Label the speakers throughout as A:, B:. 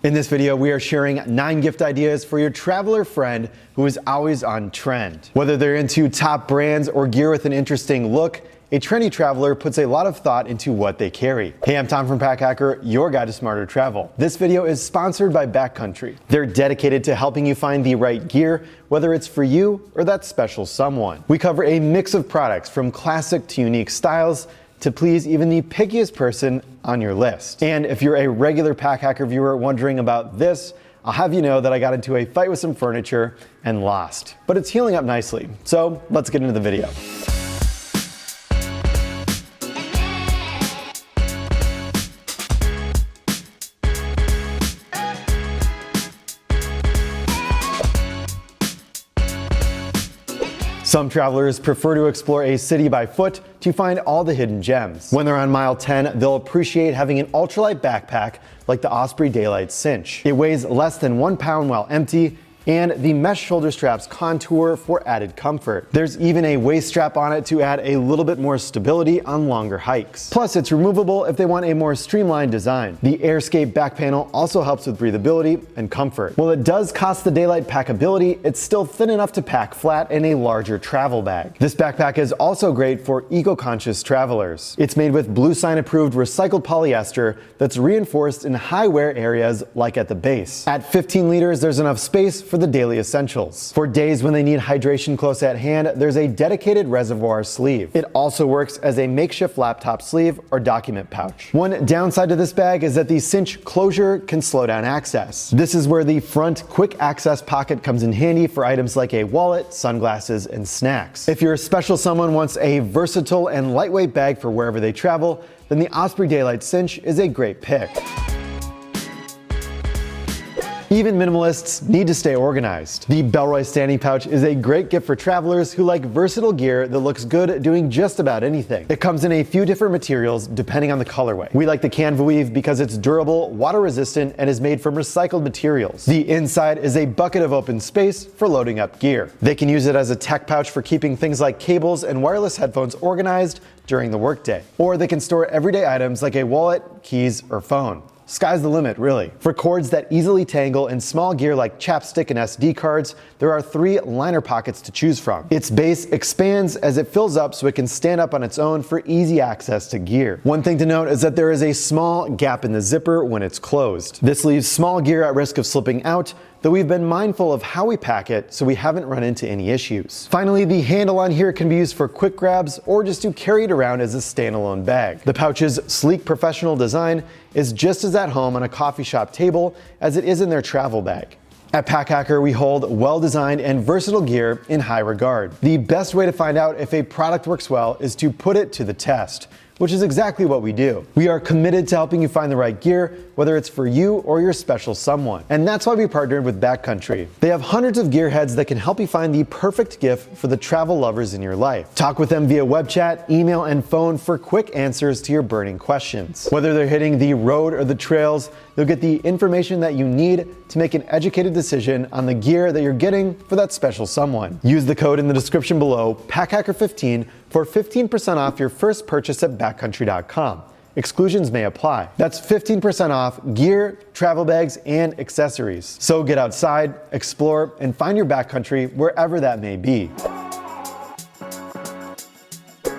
A: In this video, we are sharing 9 gift ideas for your traveler friend who is always on trend. Whether they're into top brands or gear with an interesting look, a trendy traveler puts a lot of thought into what they carry. Hey, I'm Tom from Packhacker, your guide to smarter travel. This video is sponsored by Backcountry. They're dedicated to helping you find the right gear, whether it's for you or that special someone. We cover a mix of products from classic to unique styles to please even the pickiest person on your list. And if you're a regular Packhacker viewer wondering about this, I'll have you know that I got into a fight with some furniture and lost. But it's healing up nicely, so let's get into the video. Some travelers prefer to explore a city by foot to find all the hidden gems. When they're on mile 10, they'll appreciate having an ultralight backpack like the Osprey Daylite Cinch. It weighs less than 1 pound while empty, and the mesh shoulder straps contour for added comfort. There's even a waist strap on it to add a little bit more stability on longer hikes. Plus, it's removable if they want a more streamlined design. The AirScape back panel also helps with breathability and comfort. While it does cost the Daylite packability, it's still thin enough to pack flat in a larger travel bag. This backpack is also great for eco-conscious travelers. It's made with Blue Sign approved recycled polyester that's reinforced in high wear areas like at the base. At 15 liters, there's enough space for the daily essentials. For days when they need hydration close at hand, there's a dedicated reservoir sleeve. It also works as a makeshift laptop sleeve or document pouch. One downside to this bag is that the cinch closure can slow down access. This is where the front quick access pocket comes in handy for items like a wallet, sunglasses, and snacks. If your special someone wants a versatile and lightweight bag for wherever they travel, then the Osprey Daylite Cinch is a great pick. Even minimalists need to stay organized. The Bellroy standing pouch is a great gift for travelers who like versatile gear that looks good doing just about anything. It comes in a few different materials depending on the colorway. We like the canva weave because it's durable, water resistant, and is made from recycled materials. The inside is a bucket of open space for loading up gear. They can use it as a tech pouch for keeping things like cables and wireless headphones organized during the workday. Or they can store everyday items like a wallet, keys, or phone. Sky's the limit, really. For cords that easily tangle and small gear like chapstick and SD cards, there are 3 liner pockets to choose from. Its base expands as it fills up so it can stand up on its own for easy access to gear. One thing to note is that there is a small gap in the zipper when it's closed. This leaves small gear at risk of slipping out, though we've been mindful of how we pack it so we haven't run into any issues. Finally, the handle on here can be used for quick grabs or just to carry it around as a standalone bag. The pouch's sleek professional design is just as at home on a coffee shop table as it is in their travel bag. At Packhacker, we hold well-designed and versatile gear in high regard. The best way to find out if a product works well is to put it to the test, which is exactly what we do. We are committed to helping you find the right gear, whether it's for you or your special someone. And that's why we partnered with Backcountry. They have hundreds of gearheads that can help you find the perfect gift for the travel lovers in your life. Talk with them via web chat, email, and phone for quick answers to your burning questions. Whether they're hitting the road or the trails, you'll get the information that you need to make an educated decision on the gear that you're getting for that special someone. Use the code in the description below, Packhacker15, for 15% off your first purchase at backcountry.com. Exclusions may apply. That's 15% off gear, travel bags, and accessories. So get outside, explore, and find your backcountry wherever that may be.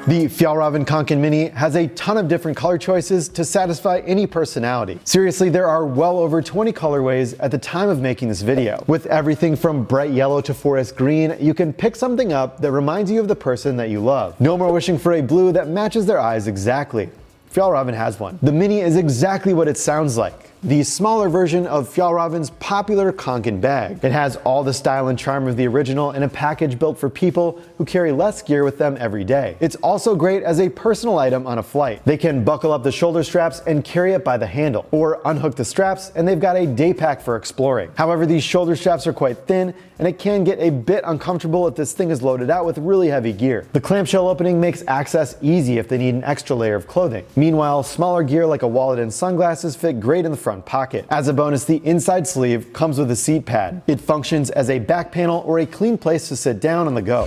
A: The Fjallraven Kanken Mini has a ton of different color choices to satisfy any personality. Seriously, there are well over 20 colorways at the time of making this video. With everything from bright yellow to forest green, you can pick something up that reminds you of the person that you love. No more wishing for a blue that matches their eyes exactly. Fjallraven has one. The Mini is exactly what it sounds like. The smaller version of Fjallraven's popular Kanken bag. It has all the style and charm of the original in a package built for people who carry less gear with them every day. It's also great as a personal item on a flight. They can buckle up the shoulder straps and carry it by the handle, or unhook the straps and they've got a day pack for exploring. However, these shoulder straps are quite thin and it can get a bit uncomfortable if this thing is loaded out with really heavy gear. The clamshell opening makes access easy if they need an extra layer of clothing. Meanwhile, smaller gear like a wallet and sunglasses fit great in the front pocket. As a bonus, the inside sleeve comes with a seat pad. It functions as a back panel or a clean place to sit down on the go.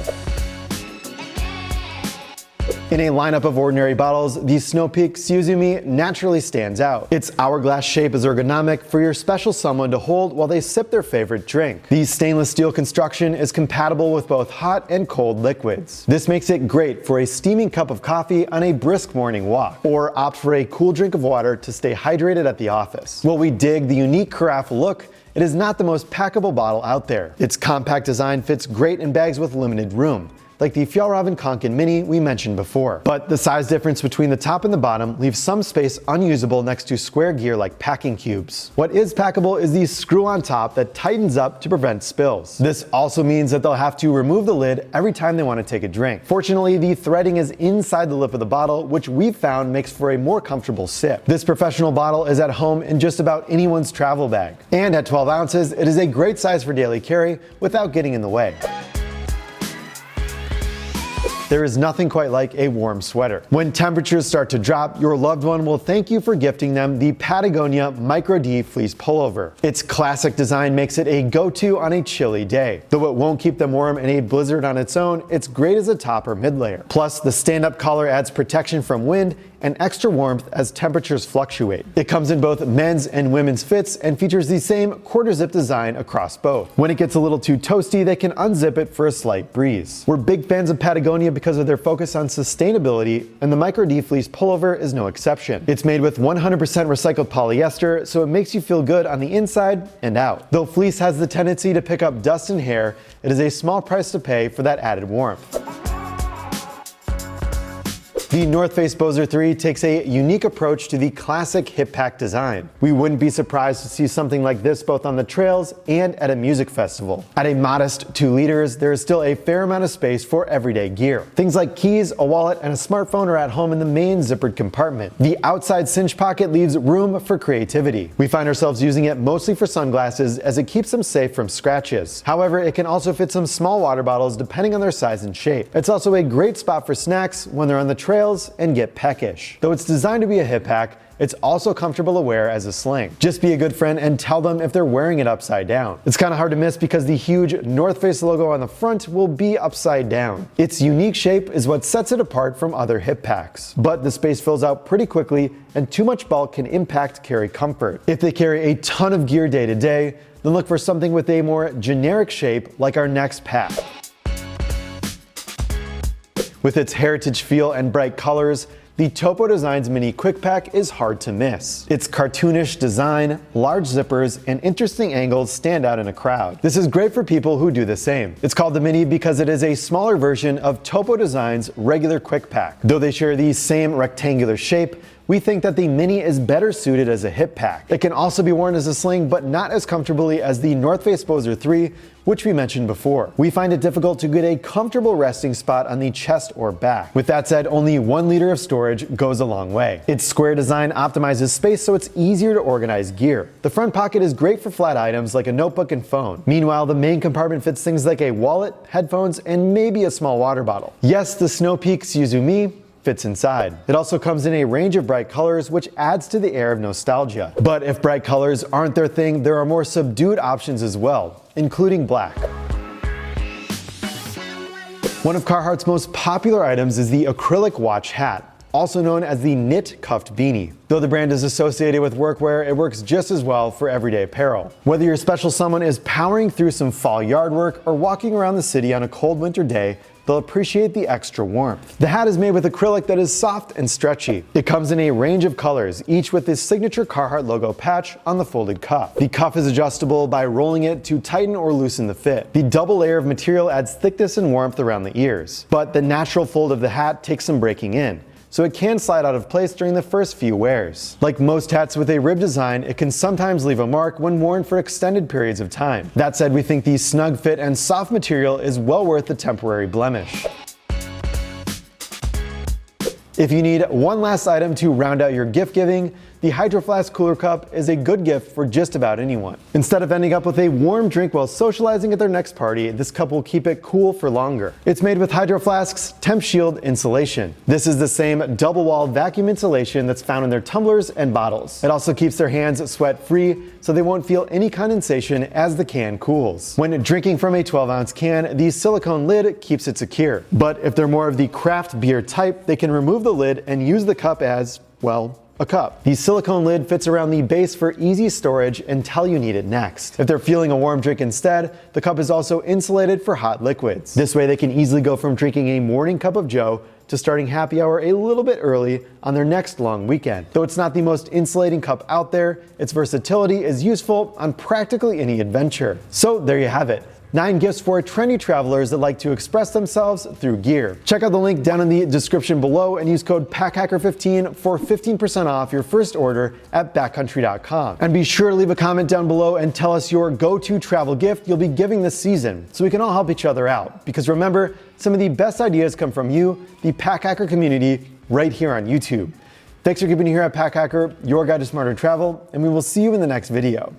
A: In a lineup of ordinary bottles, the Snow Peak Tsuzumi naturally stands out. Its hourglass shape is ergonomic for your special someone to hold while they sip their favorite drink. The stainless steel construction is compatible with both hot and cold liquids. This makes it great for a steaming cup of coffee on a brisk morning walk, or opt for a cool drink of water to stay hydrated at the office. While we dig the unique carafe look, it is not the most packable bottle out there. Its compact design fits great in bags with limited room, like the Fjallraven Kanken Mini we mentioned before. But the size difference between the top and the bottom leaves some space unusable next to square gear like packing cubes. What is packable is the screw on top that tightens up to prevent spills. This also means that they'll have to remove the lid every time they want to take a drink. Fortunately, the threading is inside the lip of the bottle, which we've found makes for a more comfortable sip. This professional bottle is at home in just about anyone's travel bag. And at 12 ounces, it is a great size for daily carry without getting in the way. There is nothing quite like a warm sweater. When temperatures start to drop, your loved one will thank you for gifting them the Patagonia Micro D Fleece Pullover. Its classic design makes it a go-to on a chilly day. Though it won't keep them warm in a blizzard on its own, it's great as a top or mid-layer. Plus, the stand-up collar adds protection from wind and extra warmth as temperatures fluctuate. It comes in both men's and women's fits and features the same quarter zip design across both. When it gets a little too toasty, they can unzip it for a slight breeze. We're big fans of Patagonia because of their focus on sustainability, and the Micro D Fleece Pullover is no exception. It's made with 100% recycled polyester, so it makes you feel good on the inside and out. Though fleece has the tendency to pick up dust and hair, it is a small price to pay for that added warmth. The North Face Bozer 3 takes a unique approach to the classic hip pack design. We wouldn't be surprised to see something like this both on the trails and at a music festival. At a modest 2 liters, there is still a fair amount of space for everyday gear. Things like keys, a wallet, and a smartphone are at home in the main zippered compartment. The outside cinch pocket leaves room for creativity. We find ourselves using it mostly for sunglasses as it keeps them safe from scratches. However, it can also fit some small water bottles depending on their size and shape. It's also a great spot for snacks when they're on the trail and get peckish. Though it's designed to be a hip pack, it's also comfortable to wear as a sling. Just be a good friend and tell them if they're wearing it upside down. It's kind of hard to miss because the huge North Face logo on the front will be upside down. Its unique shape is what sets it apart from other hip packs. But the space fills out pretty quickly and too much bulk can impact carry comfort. If they carry a ton of gear day to day, then look for something with a more generic shape like our next pack. With its heritage feel and bright colors, the Topo Designs Mini Quick Pack is hard to miss. Its cartoonish design, large zippers, and interesting angles stand out in a crowd. This is great for people who do the same. It's called the Mini because it is a smaller version of Topo Designs' regular Quick Pack. Though they share the same rectangular shape, we think that the Mini is better suited as a hip pack. It can also be worn as a sling, but not as comfortably as the North Face Bozer 3, which we mentioned before. We find it difficult to get a comfortable resting spot on the chest or back. With that said, only 1 liter of storage goes a long way. Its square design optimizes space so it's easier to organize gear. The front pocket is great for flat items like a notebook and phone. Meanwhile, the main compartment fits things like a wallet, headphones, and maybe a small water bottle. Yes, the Snow Peak Tsuzumi fits inside. It also comes in a range of bright colors, which adds to the air of nostalgia. But if bright colors aren't their thing, there are more subdued options as well, including black. One of Carhartt's most popular items is the acrylic watch hat, also known as the knit cuffed beanie. Though the brand is associated with workwear, it works just as well for everyday apparel. Whether your special someone is powering through some fall yard work or walking around the city on a cold winter day, they'll appreciate the extra warmth. The hat is made with acrylic that is soft and stretchy. It comes in a range of colors, each with its signature Carhartt logo patch on the folded cuff. The cuff is adjustable by rolling it to tighten or loosen the fit. The double layer of material adds thickness and warmth around the ears. But the natural fold of the hat takes some breaking in, so it can slide out of place during the first few wears. Like most hats with a rib design, it can sometimes leave a mark when worn for extended periods of time. That said, we think the snug fit and soft material is well worth the temporary blemish. If you need one last item to round out your gift giving, the the Hydro Flask Cooler Cup is a good gift for just about anyone. Instead of ending up with a warm drink while socializing at their next party, this cup will keep it cool for longer. It's made with Hydro Flask's Temp Shield insulation. This is the same double-wall vacuum insulation that's found in their tumblers and bottles. It also keeps their hands sweat-free, so they won't feel any condensation as the can cools. When drinking from a 12-ounce can, the silicone lid keeps it secure. But if they're more of the craft beer type, they can remove the lid and use the cup as, well, a cup. The silicone lid fits around the base for easy storage until you need it next. If they're feeling a warm drink instead, the cup is also insulated for hot liquids. This way they can easily go from drinking a morning cup of joe to starting happy hour a little bit early on their next long weekend. Though it's not the most insulating cup out there, its versatility is useful on practically any adventure. So there you have it. 9 gifts for trendy travelers that like to express themselves through gear. Check out the link down in the description below and use code PACKHACKER15 for 15% off your first order at backcountry.com. And be sure to leave a comment down below and tell us your go-to travel gift you'll be giving this season so we can all help each other out. Because remember, some of the best ideas come from you, the Pack Hacker community, right here on YouTube. Thanks for keeping it here at Pack Hacker, your guide to smarter travel, and we will see you in the next video.